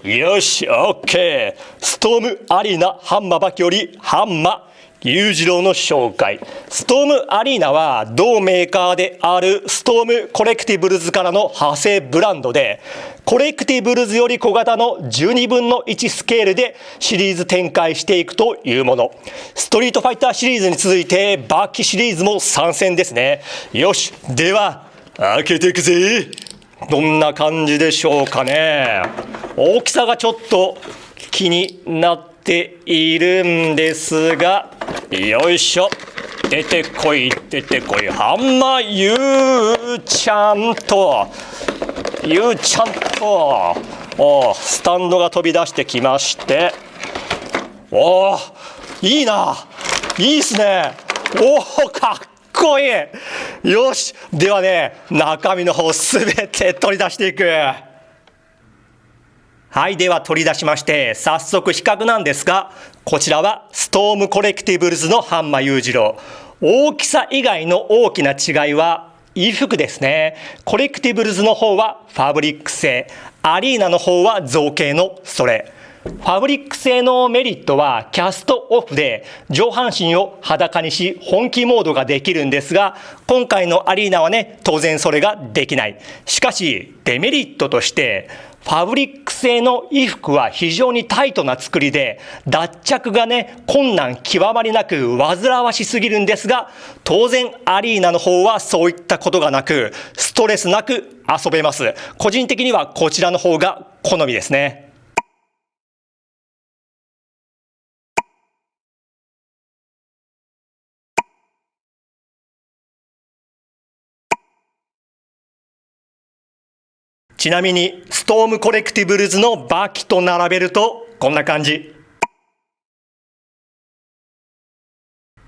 よし、オッケー。ストームアリーナハンマバキよりハンマ裕次郎の紹介。ストームアリーナは同メーカーであるストームコレクティブルズからの派生ブランドで、コレクティブルズより小型の12分の1スケールでシリーズ展開していくというもの。ストリートファイターシリーズに続いてバッキシリーズも参戦ですね。よし、では開けていくぜ。どんな感じでしょうかね。大きさがちょっと気になっているんですが、よいしょ、出てこい出てこい。ハンマゆうちゃんとスタンドが飛び出してきまして、おー、いいな、いいっすね。おー、かっこいい。よし、ではね、中身の方すべて取り出していく。はい、では取り出しまして、早速比較なんですが、こちらはストームコレクティブルズのハンマ裕次郎。大きさ以外の大きな違いは衣服ですね。コレクティブルズの方はファブリック製、アリーナの方は造形のそれ。ファブリック製のメリットはキャストオフで上半身を裸にし本気モードができるんですが、今回のアリーナはね、当然それができない。しかしデメリットとしてファブリック製の衣服は非常にタイトな作りで脱着がね、困難極まりなく煩わしすぎるんですが、当然アリーナの方はそういったことがなくストレスなく遊べます。個人的にはこちらの方が好みですね。ちなみにストームコレクティブルズのバキと並べるとこんな感じ。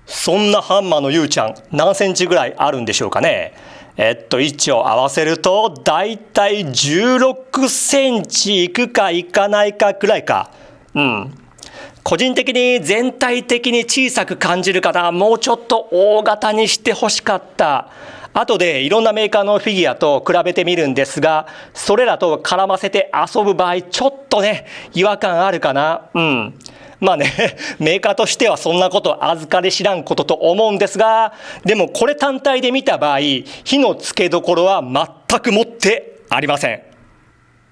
そんなハンマーのゆうちゃん何センチぐらいあるんでしょうかね。位置を合わせるとだいたい16センチいくかいかないかくらいか。個人的に全体的に小さく感じる方、もうちょっと大型にしてほしかった。後でいろんなメーカーのフィギュアと比べてみるんですが、それらと絡ませて遊ぶ場合ちょっとね、違和感あるかな。まあね、メーカーとしてはそんなこと預かり知らんことと思うんですが、でもこれ単体で見た場合、火のつけどころは全くもってありません。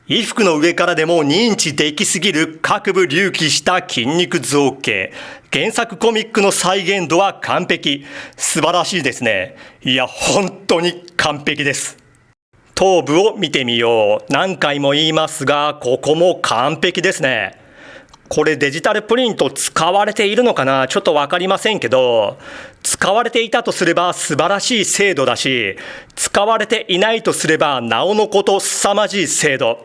衣服の上からでも認知できすぎる各部隆起した筋肉造形。原作コミックの再現度は完璧。素晴らしいですね。いや、本当に完璧です。頭部を見てみよう。何回も言いますが、ここも完璧ですね。これデジタルプリント使われているのかな、ちょっとわかりませんけど、使われていたとすれば素晴らしい精度だし、使われていないとすればなおのこと凄まじい精度。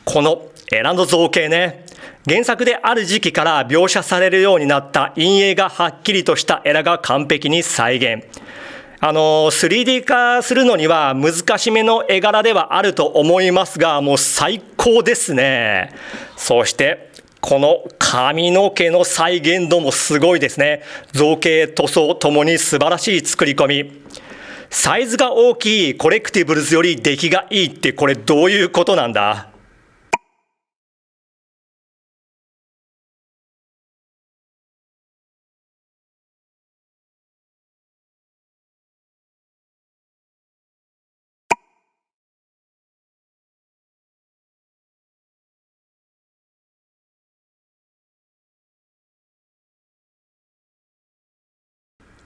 このエラの造形ね、原作である時期から描写されるようになった陰影がはっきりとしたエラが完璧に再現。3D 化するのには難しめの絵柄ではあると思いますが、もう最高ですね。そしてこの髪の毛の再現度もすごいですね。造形、塗装ともに素晴らしい作り込み。サイズが大きいコレクティブルズより出来がいいってこれどういうことなんだ？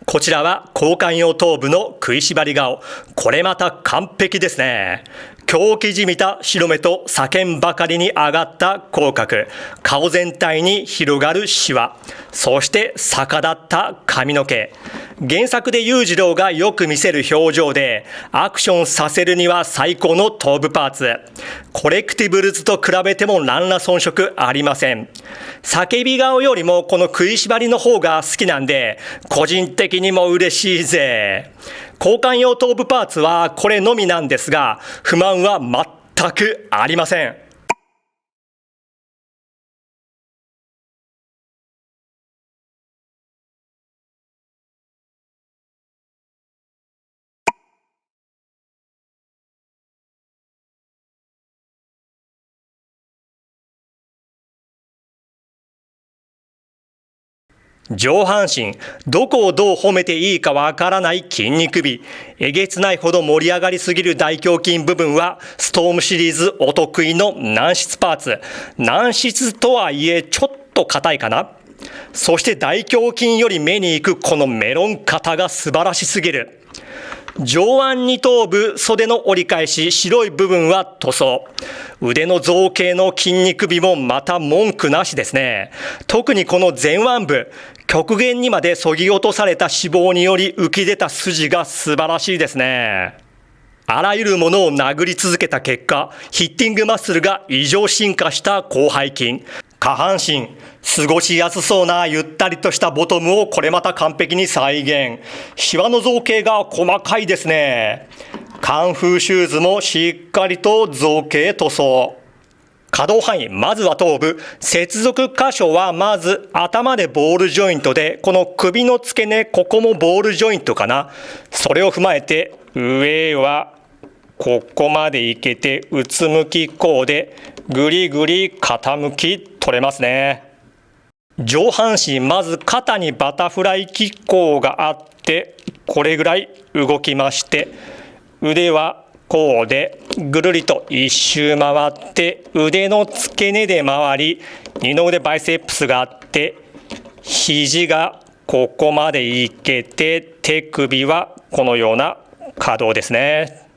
こちらは交換用頭部の食いしばり顔。これまた完璧ですね。狂気じみた白目と叫んばかりに上がった口角。顔全体に広がるシワ。そして逆立った髪の毛。原作で裕次郎がよく見せる表情で、アクションさせるには最高の頭部パーツ。コレクティブルズと比べても何ら遜色ありません。叫び顔よりもこの食いしばりの方が好きなんで、個人的にも嬉しいぜ。交換用頭部パーツはこれのみなんですが、不満は全くありません。上半身、どこをどう褒めていいかわからない筋肉美。えげつないほど盛り上がりすぎる大胸筋部分は、ストームシリーズお得意の軟質パーツ。軟質とはいえ、ちょっと硬いかな。そして大胸筋より目に行くこのメロン肩が素晴らしすぎる。上腕二頭部、袖の折り返し、白い部分は塗装。腕の造形の筋肉美もまた文句なしですね。特にこの前腕部、極限にまで削ぎ落とされた脂肪により浮き出た筋が素晴らしいですね。あらゆるものを殴り続けた結果、ヒッティングマッスルが異常進化した広背筋。下半身、過ごしやすそうなゆったりとしたボトムをこれまた完璧に再現。シワの造形が細かいですね。カンフーシューズもしっかりと造形塗装。可動範囲、まずは頭部。接続箇所はまず頭でボールジョイントで、この首の付け根、ここもボールジョイントかな。それを踏まえて、上はここまでいけて、うつむきこうで、ぐりぐり傾き取れますね。上半身、まず肩にバタフライ機構があって、これぐらい動きまして、腕はこうでぐるりと一周回って、腕の付け根で回り、二の腕バイセップスがあって、肘がここまでいけて、手首はこのような可動ですね。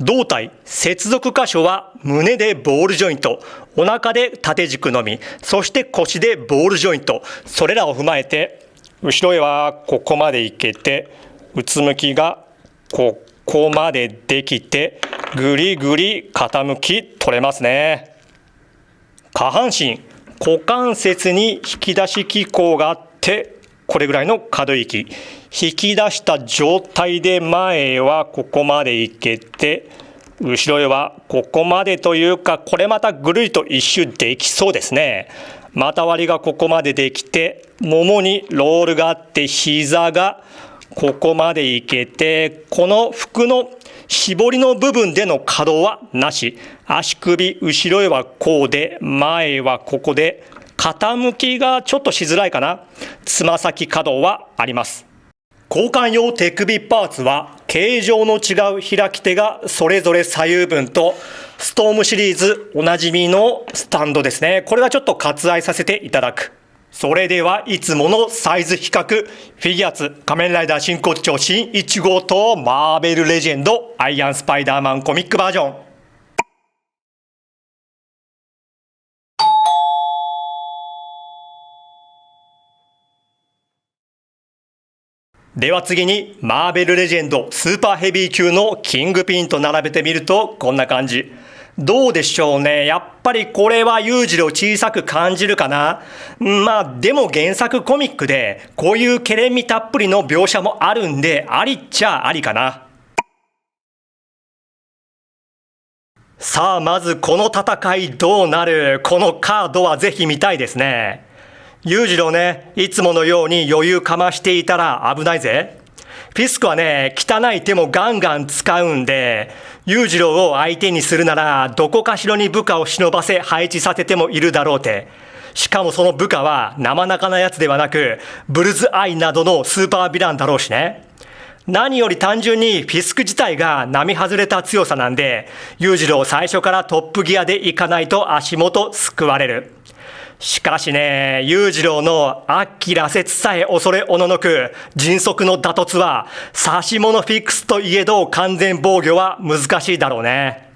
胴体、接続箇所は胸でボールジョイント、お腹で縦軸のみ、そして腰でボールジョイント。それらを踏まえて、後ろへはここまでいけて、うつむきがここまでできて、ぐりぐり傾き取れますね。下半身、股関節に引き出し機構があって、これぐらいの可動域。引き出した状態で前へはここまでいけて、後ろへはここまでというか、これまたぐるりと一周できそうですね。股割りがここまでできて、ももにロールがあって、膝がここまでいけて、この服の絞りの部分での可動はなし。足首、後ろへはこうで、前へはここで、傾きがちょっとしづらいかな。つま先可動はあります。交換用手首パーツは形状の違う開き手がそれぞれ左右分と、ストームシリーズおなじみのスタンドですね。これはちょっと割愛させていただく。それではいつものサイズ比較、フィギュアーツ仮面ライダー真骨頂新1号とマーベルレジェンドアイアンスパイダーマンコミックバージョン。では次にマーベルレジェンドスーパーヘビー級のキングピンと並べてみるとこんな感じ。どうでしょうね。やっぱりこれは裕次郎小さく感じるかな。まあでも原作コミックでこういうケレン味たっぷりの描写もあるんで、ありっちゃありかな。さあまずこの戦いどうなる。このカードはぜひ見たいですね。裕次郎ね、いつものように余裕かましていたら危ないぜ。フィスクはね、汚い手もガンガン使うんで、裕次郎を相手にするなら、どこかしらに部下を忍ばせ配置させてもいるだろうて。しかもその部下は生中なやつではなく、ブルズアイなどのスーパーヴィランだろうしね。何より単純にフィスク自体が並外れた強さなんで、裕次郎最初からトップギアでいかないと足元救われる。しかしね、裕次郎の悪鬼羅刹さえ恐れおののく迅速の打突は、差し物フィックスといえど完全防御は難しいだろうね。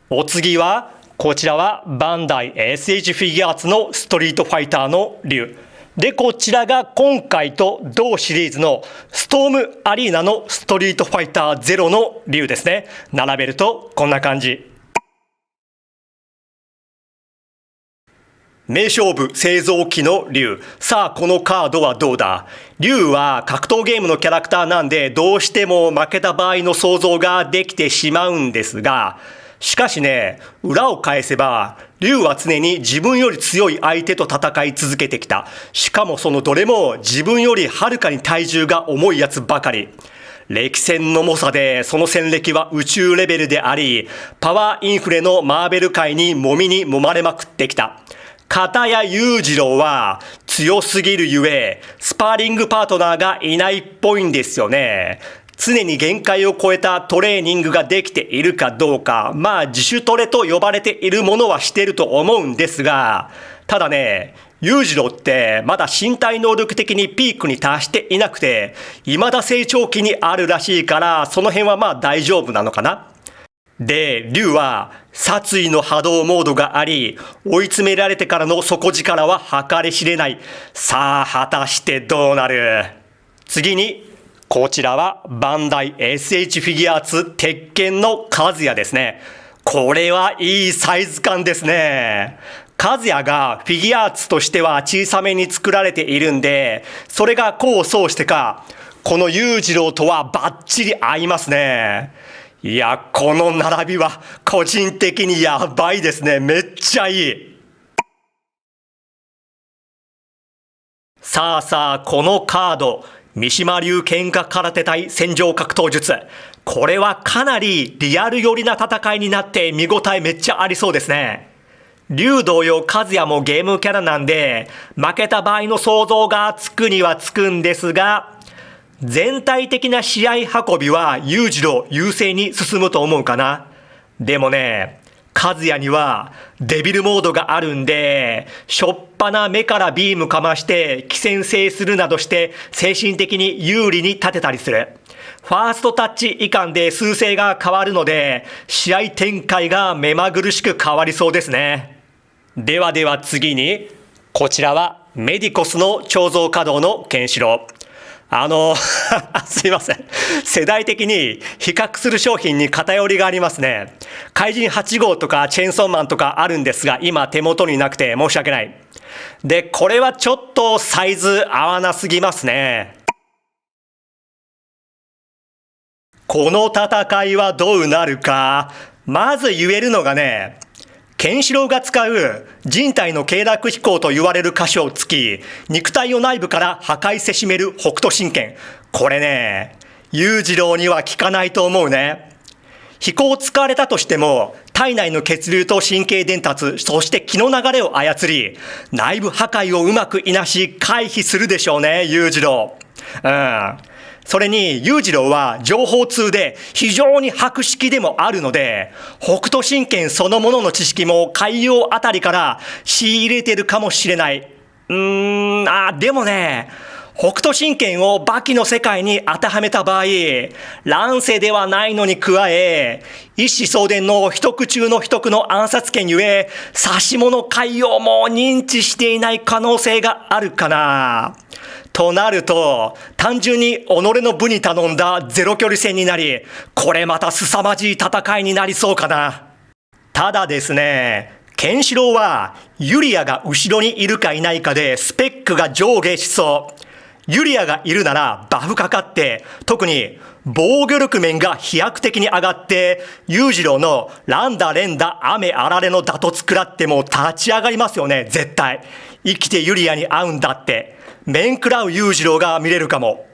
お次は、こちらはバンダイ SH フィギュアーツのストリートファイターの竜。で、こちらが今回と同シリーズのストームアリーナのストリートファイター0の竜ですね。並べるとこんな感じ。名勝負製造機の竜。さあこのカードはどうだ。竜は格闘ゲームのキャラクターなんでどうしても負けた場合の想像ができてしまうんですが、しかしね、裏を返せば竜は常に自分より強い相手と戦い続けてきた。しかもそのどれも自分よりはるかに体重が重いやつばかり。歴戦の猛者でその戦歴は宇宙レベルであり、パワーインフレのマーベル界に揉みに揉まれまくってきた。片や裕次郎は強すぎるゆえ、スパーリングパートナーがいないっぽいんですよね。常に限界を超えたトレーニングができているかどうか、自主トレと呼ばれているものはしていると思うんですが、ただね、裕次郎ってまだ身体能力的にピークに達していなくて、未だ成長期にあるらしいから、その辺は大丈夫なのかな。で、龍は殺意の波動モードがあり、追い詰められてからの底力は計り知れない。さあ、果たしてどうなる？次に、こちらはバンダイ SH フィギュアーツ鉄拳の和也ですね。これはいいサイズ感ですね。和也がフィギュアーツとしては小さめに作られているんで、それが功を奏してか、この裕次郎とはバッチリ合いますね。いや、この並びは個人的にやばいですね。めっちゃいい。さあ、このカード、三島流喧嘩空手対戦場格闘術。これはかなりリアル寄りな戦いになって見応えめっちゃありそうですね。龍同様和也もゲームキャラなんで、負けた場合の想像がつくにはつくんですが、全体的な試合運びは裕次郎優勢に進むと思うかな。でもね、和也にはデビルモードがあるんで、しょっぱな目からビームかまして奇戦制するなどして精神的に有利に立てたりする。ファーストタッチ以下で数勢が変わるので、試合展開が目まぐるしく変わりそうですね。では次に、こちらはメディコスの彫像稼働のケンシロウ。すいません。世代的に比較する商品に偏りがありますね。怪人8号とかチェーンソーマンとかあるんですが、今手元になくて申し訳ない。で、これはちょっとサイズ合わなすぎますね。この戦いはどうなるか。まず言えるのがね、ケンシロウが使う人体の経絡飛行と言われる箇所を突き、肉体を内部から破壊せしめる北斗神拳。これね、裕次郎には効かないと思うね。飛行を使われたとしても、体内の血流と神経伝達、そして気の流れを操り、内部破壊をうまくいなし回避するでしょうね、裕次郎。それに裕次郎は情報通で非常に博識でもあるので、北斗神拳そのものの知識も海洋あたりから仕入れてるかもしれない。でもね、北斗神拳をバキの世界に当てはめた場合、乱世ではないのに加え、一子相伝の秘匿中の秘匿の暗殺権ゆえ、指し物海洋も認知していない可能性があるかな。となると、単純に己の部に頼んだゼロ距離戦になり、これまた凄まじい戦いになりそうかな。ただですね、ケンシロウはユリアが後ろにいるかいないかでスペックが上下しそう。ユリアがいるならバフかかって、特に防御力面が飛躍的に上がって、裕次郎のランダ連打雨あられの打突食らっても立ち上がりますよね、絶対。生きてユリアに会うんだって。面食らう裕次郎が見れるかも。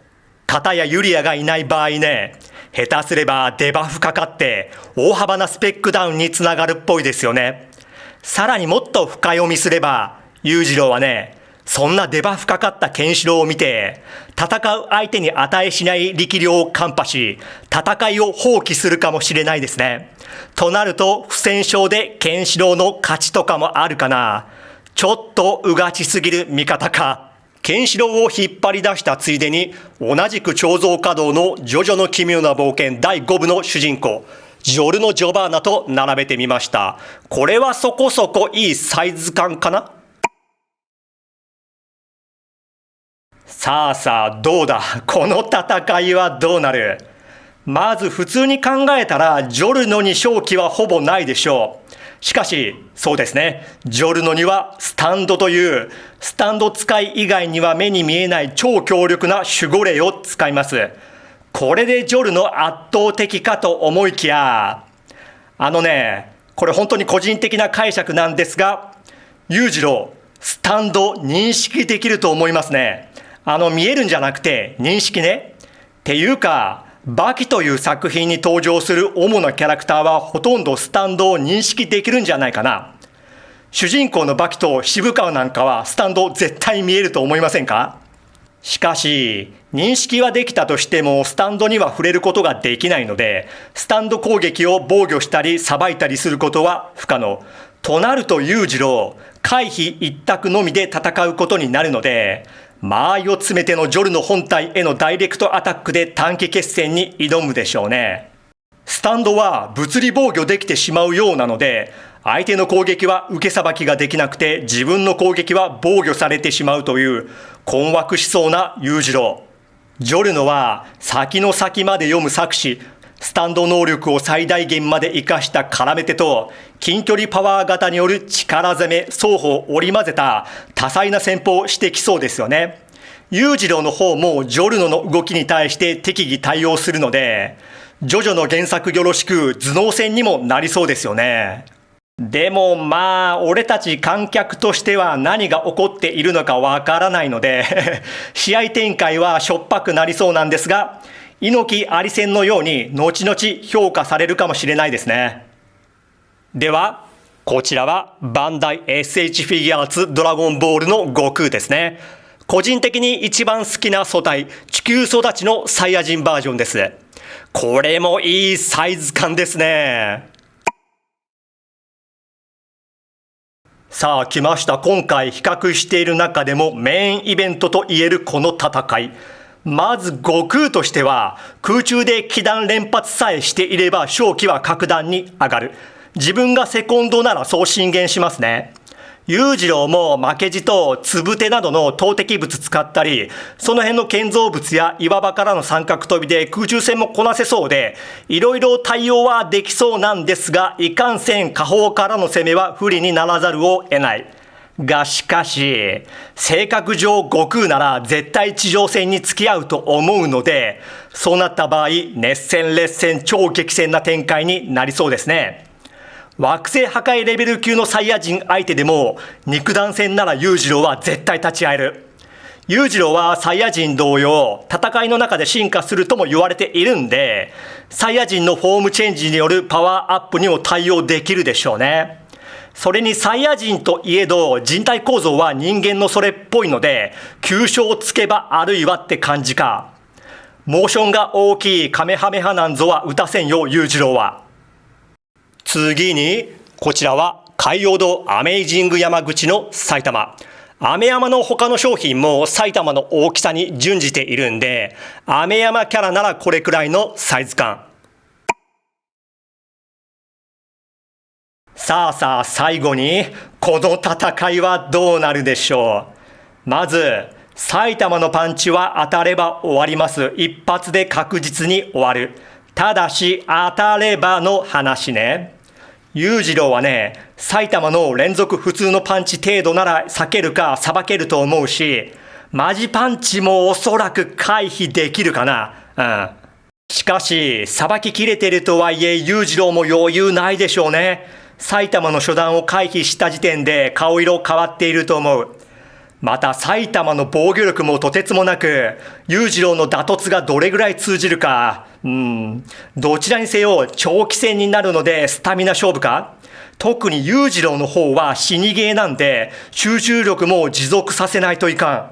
片やユリアがいない場合ね、下手すればデバフかかって大幅なスペックダウンにつながるっぽいですよね。さらにもっと深読みすれば、裕次郎はね、そんなデバフかかったケンシロウを見て、戦う相手に値しない力量を看破し、戦いを放棄するかもしれないですね。となると、不戦勝でケンシロウの勝ちとかもあるかな。ちょっとうがちすぎる見方か。ケンシロウを引っ張り出したついでに、同じく彫像稼働のジョジョの奇妙な冒険第5部の主人公、ジョルノ・ジョバーナと並べてみました。これはそこそこいいサイズ感かな。さあ、どうだ。この戦いはどうなる。まず普通に考えたら、ジョルノに勝機はほぼないでしょう。しかし、そうですね。ジョルノにはスタンドという、スタンド使い以外には目に見えない超強力な守護霊を使います。これでジョルノ圧倒的かと思いきや、これ本当に個人的な解釈なんですが、裕次郎、スタンド認識できると思いますね。見えるんじゃなくて認識ね。っていうか、バキという作品に登場する主なキャラクターはほとんどスタンドを認識できるんじゃないかな。主人公のバキと渋川なんかはスタンド絶対見えると思いませんか？しかし、認識はできたとしてもスタンドには触れることができないので、スタンド攻撃を防御したりさばいたりすることは不可能。となると裕次郎、回避一択のみで戦うことになるので、間合いを詰めてのジョルノ本体へのダイレクトアタックで短期決戦に挑むでしょうね。スタンドは物理防御できてしまうようなので、相手の攻撃は受けさばきができなくて自分の攻撃は防御されてしまうという困惑しそうな裕次郎。ジョルノは先の先まで読む策士、スタンド能力を最大限まで活かした絡め手と近距離パワー型による力攻め双方織り交ぜた多彩な戦法をしてきそうですよね。裕次郎の方もジョルノの動きに対して適宜対応するので、ジョジョの原作よろしく頭脳戦にもなりそうですよね。でも俺たち観客としては何が起こっているのかわからないので試合展開はしょっぱくなりそうなんですが、猪木あり戦のように後々評価されるかもしれないですね。ではこちらはバンダイ SH フィギュアーツドラゴンボールの悟空ですね。個人的に一番好きな素体、地球育ちのサイヤ人バージョンです。これもいいサイズ感ですね。さあ来ました。今回比較している中でもメインイベントと言えるこの戦い。まず悟空としては空中で気弾連発さえしていれば勝機は格段に上がる。自分がセコンドならそう進言しますね。裕次郎も負けじとつぶてなどの投擲物使ったり、その辺の建造物や岩場からの三角飛びで空中戦もこなせそうで、いろいろ対応はできそうなんですが、いかんせん下方からの攻めは不利にならざるを得ない。がしかし、性格上悟空なら絶対地上戦に付き合うと思うので、そうなった場合、熱戦烈戦超激戦な展開になりそうですね。惑星破壊レベル級のサイヤ人相手でも肉弾戦なら裕次郎は絶対立ち会える。裕次郎はサイヤ人同様戦いの中で進化するとも言われているんで、サイヤ人のフォームチェンジによるパワーアップにも対応できるでしょうね。それにサイヤ人といえど人体構造は人間のそれっぽいので、急所をつけばあるいはって感じか。モーションが大きいカメハメハなんぞは打たせんよ裕次郎は。次にこちらは海洋堂アメイジング山口の埼玉。アメ山の他の商品も埼玉の大きさに準じているんで、アメ山キャラならこれくらいのサイズ感。さあ最後にこの戦いはどうなるでしょう。まず埼玉のパンチは当たれば終わります。一発で確実に終わる。ただし当たればの話ね。裕次郎はね、埼玉の連続普通のパンチ程度なら避けるかさばけると思うし、マジパンチもおそらく回避できるかな。しかしさばききれてるとはいえ裕次郎も余裕ないでしょうね。埼玉の初段を回避した時点で顔色変わっていると思う。また埼玉の防御力もとてつもなく、裕次郎の打突がどれぐらい通じるか。どちらにせよ長期戦になるのでスタミナ勝負か。特に裕次郎の方は死にゲーなんで集中力も持続させないといかん。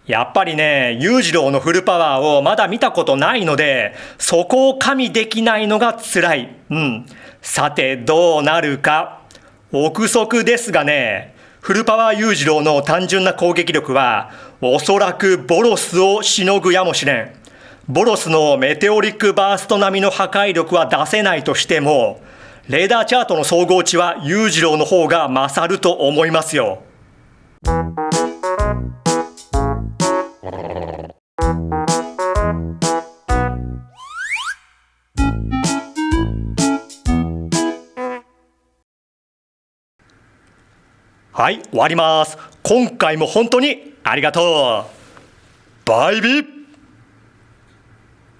やっぱりね、裕次郎のフルパワーをまだ見たことないので、そこを加味できないのが辛い。さてどうなるか。憶測ですがね、フルパワー裕次郎の単純な攻撃力はおそらくボロスをしのぐやもしれん。ボロスのメテオリックバースト並みの破壊力は出せないとしても、レーダーチャートの総合値は裕次郎の方が勝ると思いますよ。はい、終わります。今回も本当にありがとう。バイビー。